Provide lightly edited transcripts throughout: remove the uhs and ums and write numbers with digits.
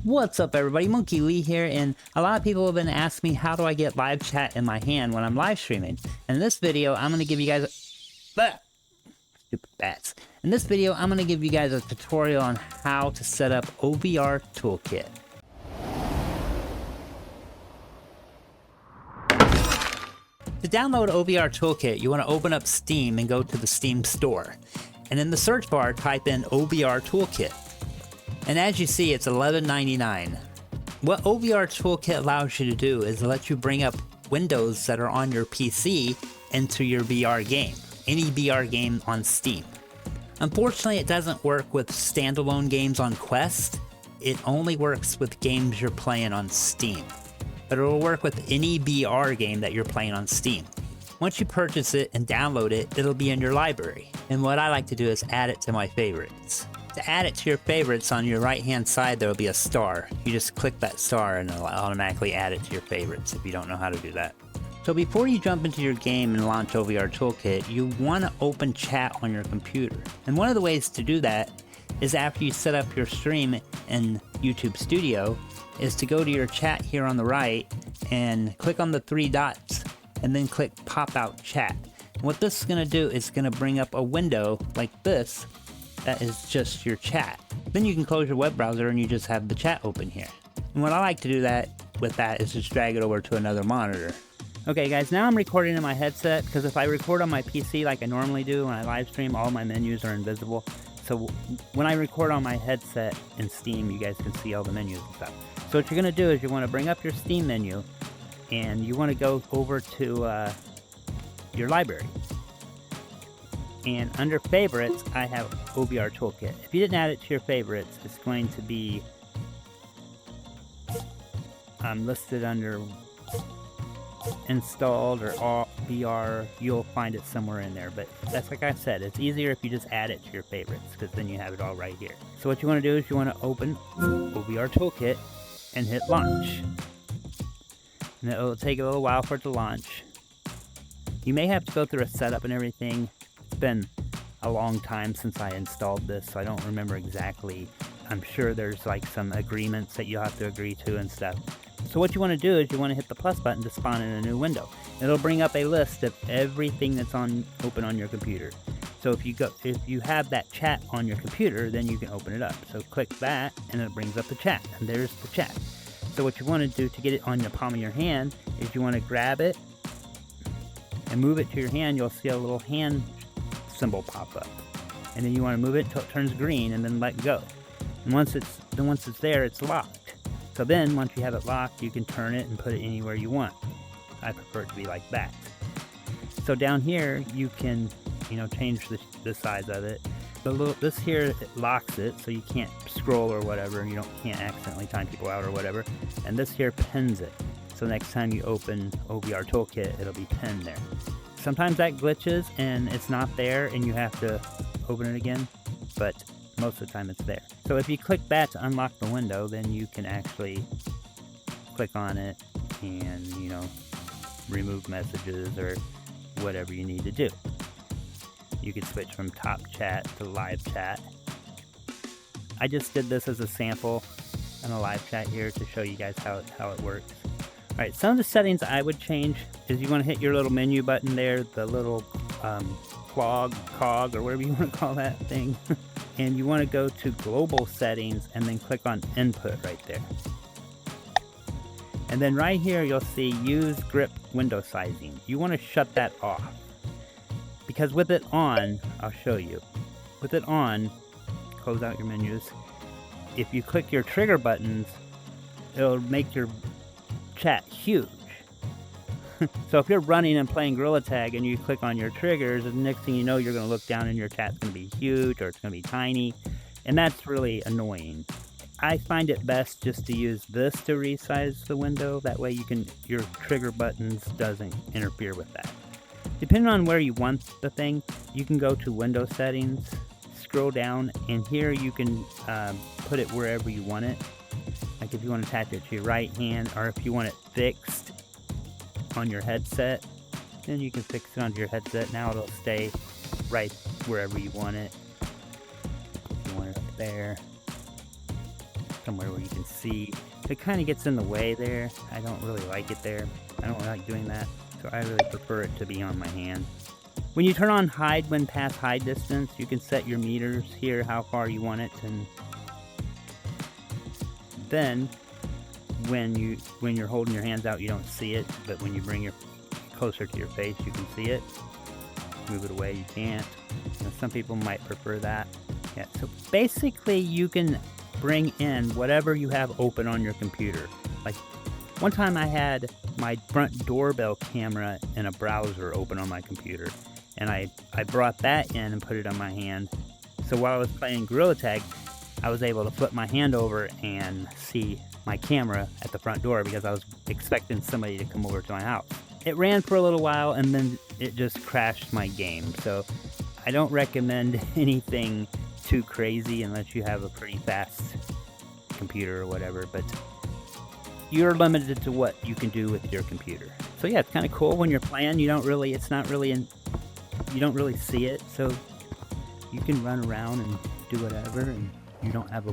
What's up everybody, Monkey Lee here, and a lot of people have been asking me how do I get live chat in my hand when I'm live streaming. In this video, I'm going to give you guys stupid bats. In this video, I'm going to give you guys a tutorial on how to set up OVR Toolkit. To download OVR Toolkit, you want to open up Steam and go to the Steam store. And in the search bar, type in OVR Toolkit. And as you see, it's $11.99. What OVR Toolkit allows you to do is let you bring up windows that are on your PC into your VR game. Any VR game on Steam. Unfortunately, it doesn't work with standalone games on Quest. It only works with games you're playing on Steam. But it will work with any VR game that you're playing on Steam. Once you purchase it and download it, it'll be in your library. And what I like to do is add it to my favorites. To add it to your favorites, on your right hand side there will be a star. You just click that star and it'll automatically add it to your favorites if you don't know how to do that. So before you jump into your game and launch OVR Toolkit, you want to open chat on your computer. And one of the ways to do that is after you set up your stream in YouTube Studio, is to go to your chat here on the right and click on the three dots and then click pop out chat. And what this is going to do is going to bring up a window like this that is just your chat. Then you can close your web browser and you just have the chat open here. And what I like to do with that is just drag it over to another monitor. Okay guys, now I'm recording in my headset because if I record on my PC like I normally do when I live stream, all my menus are invisible. So when I record on my headset in Steam, you guys can see all the menus and stuff. So what you're going to do is you want to bring up your Steam menu and you want to go over to your library. And under favorites, I have OVR Toolkit. If you didn't add it to your favorites, it's going to be listed under installed or VR. You'll find it somewhere in there, but that's like I said, it's easier if you just add it to your favorites because then you have it all right here. So what you want to do is you want to open OVR Toolkit and hit launch. And it'll take a little while for it to launch. You may have to go through a setup and everything. It's been a long time since I installed this, so I don't remember exactly. I'm sure there's like some agreements that you have to agree to and stuff. So what you want to do is you want to hit the plus button to spawn in a new window. It'll bring up a list of everything that's open on your computer. So if you have that chat on your computer, then you can open it up. So click that and it brings up the chat, and there's the chat. So what you want to do to get it on the palm of your hand is you want to grab it and move it to your hand. You'll see a little hand symbol pop up, and then you want to move it until it turns green and then let go. And once it's there, it's locked. So then once you have it locked, you can turn it and put it anywhere you want. I prefer it to be like that. So down here you can change the size of it. This here, it locks it so you can't scroll or whatever, and you can't accidentally time people out or whatever. And this here pins it. So next time you open OVR Toolkit, it'll be pinned there. Sometimes that glitches and it's not there and you have to open it again, but most of the time it's there. So if you click that to unlock the window, then you can actually click on it and, remove messages or whatever you need to do. You can switch from top chat to live chat. I just did this as a sample in a live chat here to show you guys how it works. Alright, some of the settings I would change is you want to hit your little menu button there, the little cog, or whatever you want to call that thing. And you want to go to global settings and then click on input right there. And then right here you'll see use grip window sizing. You want to shut that off. Because with it on, I'll show you. With it on, close out your menus. If you click your trigger buttons, it'll make your chat huge. So if you're running and playing Gorilla Tag and you click on your triggers, the next thing you know, you're going to look down and your chat's going to be huge or it's going to be tiny. And that's really annoying. I find it best just to use this to resize the window. That way your trigger buttons doesn't interfere with that. Depending on where you want the thing, you can go to window settings, scroll down, and here you can put it wherever you want it. Like if you want to attach it to your right hand, or if you want it fixed on your headset, then you can fix it onto your headset. Now it'll stay right wherever you want it. If you want it up there. somewhere where you can see. It kind of gets in the way there. I don't really like it there. I don't like doing that. So I really prefer it to be on my hand. When you turn on hide when past hide distance, you can set your meters here, how far you want it, and then when you're holding your hands out, you don't see it, but when you bring it closer to your face, you can see it. Move it away, you can't. You know, some people might prefer that. Yeah, so basically you can bring in whatever you have open on your computer. Like one time I had my front doorbell camera in a browser open on my computer, and I brought that in and put it on my hand. So while I was playing Gorilla Tag, I was able to flip my hand over and see my camera at the front door because I was expecting somebody to come over to my house. It ran for a little while and then it just crashed my game. So I don't recommend anything too crazy unless you have a pretty fast computer or whatever, but you're limited to what you can do with your computer. So yeah, it's kind of cool when you're playing. You don't really see it, so you can run around and do whatever, and you don't have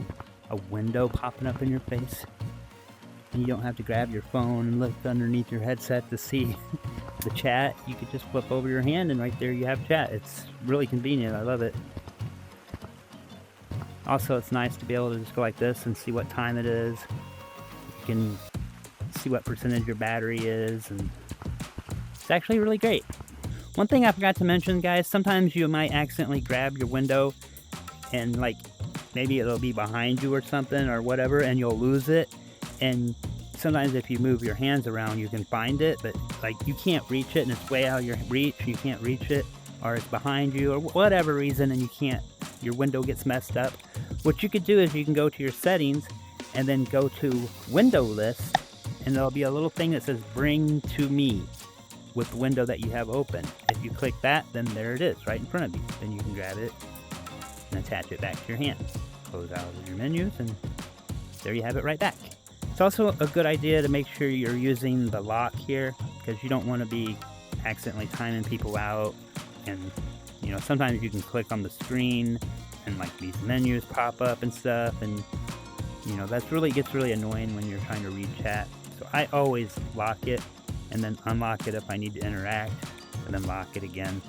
a window popping up in your face. And you don't have to grab your phone and look underneath your headset to see the chat. You could just flip over your hand and right there you have chat. It's really convenient. I love it. Also, it's nice to be able to just go like this and see what time it is. You can see what percentage your battery is, and it's actually really great. One thing I forgot to mention, guys, sometimes you might accidentally grab your window and like maybe it'll be behind you or something or whatever, and you'll lose it. And sometimes if you move your hands around, you can find it, but like you can't reach it and it's way out of your reach, you can't reach it, or it's behind you or whatever reason, and you can't, your window gets messed up. What you could do is you can go to your settings and then go to window list, and there'll be a little thing that says bring to me with the window that you have open. If you click that, then there it is right in front of you. Then you can grab it and attach it back to your hand. Close out of your menus and there you have it right back. It's also a good idea to make sure you're using the lock here, because you don't want to be accidentally timing people out. And you know, sometimes you can click on the screen and like these menus pop up and stuff, and you know, that's really gets really annoying when you're trying to read chat. So I always lock it and then unlock it if I need to interact, and then lock it again.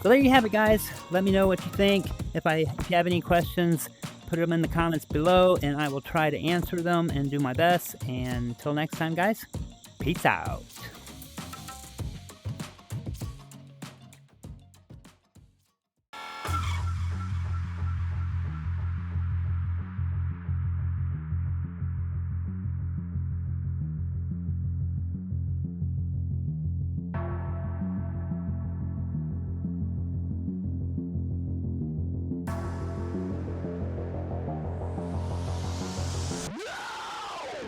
So there you have it, guys. Let me know what you think. If you have any questions, put them in the comments below and I will try to answer them and do my best. And until next time, guys, peace out.